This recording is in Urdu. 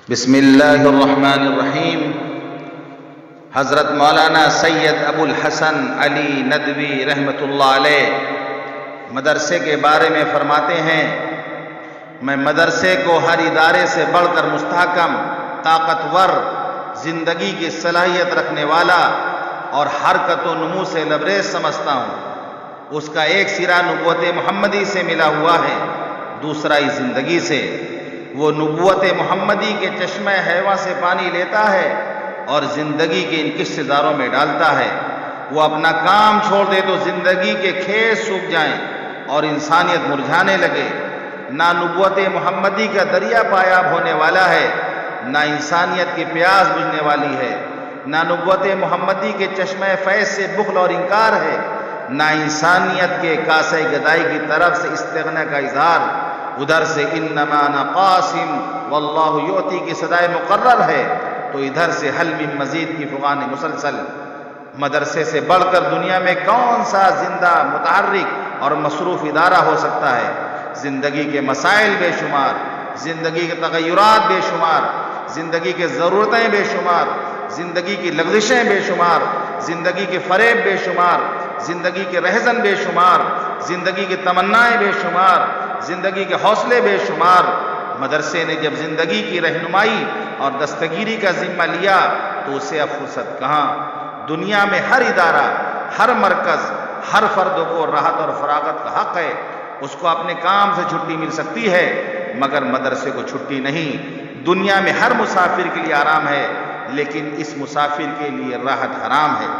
بسم اللہ الرحمن الرحیم۔ حضرت مولانا سید ابو الحسن علی ندوی رحمۃ اللہ علیہ مدرسے کے بارے میں فرماتے ہیں، میں مدرسے کو ہر ادارے سے بڑھ کر مستحکم، طاقتور، زندگی کی صلاحیت رکھنے والا اور حرکت و نمو سے لبریز سمجھتا ہوں۔ اس کا ایک سرا نبوت محمدی سے ملا ہوا ہے، دوسرا ہی زندگی سے۔ وہ نبوت محمدی کے چشمہ حیوہ سے پانی لیتا ہے اور زندگی کے ان کشتزاروں میں ڈالتا ہے۔ وہ اپنا کام چھوڑ دے تو زندگی کے کھیت سوکھ جائیں اور انسانیت مرجھانے لگے۔ نہ نبوت محمدی کا دریا پایاب ہونے والا ہے، نہ انسانیت کی پیاس بجھنے والی ہے۔ نہ نبوت محمدی کے چشمہ فیض سے بخل اور انکار ہے، نہ انسانیت کے کاسہ گدائی کی طرف سے استغنا کا اظہار۔ ادھر سے انما انا قاسم واللہ یعطی کی صدائے مقرر ہے تو ادھر سے حل من مزید کی فغان مسلسل۔ مدرسے سے بڑھ کر دنیا میں کون سا زندہ، متحرک اور مصروف ادارہ ہو سکتا ہے؟ زندگی کے مسائل بے شمار، زندگی کے تغیرات بے شمار، زندگی کے ضرورتیں بے شمار، زندگی کی لغزشیں بے شمار، زندگی کے فریب بے شمار، زندگی کے رہزن بے شمار، زندگی کی تمنائیں بے شمار، زندگی کے حوصلے بے شمار۔ مدرسے نے جب زندگی کی رہنمائی اور دستگیری کا ذمہ لیا تو اسے اب فرصت کہاں؟ دنیا میں ہر ادارہ، ہر مرکز، ہر فرد کو راحت اور فراغت کا حق ہے۔ اس کو اپنے کام سے چھٹی مل سکتی ہے مگر مدرسے کو چھٹی نہیں۔ دنیا میں ہر مسافر کے لیے آرام ہے لیکن اس مسافر کے لیے راحت حرام ہے۔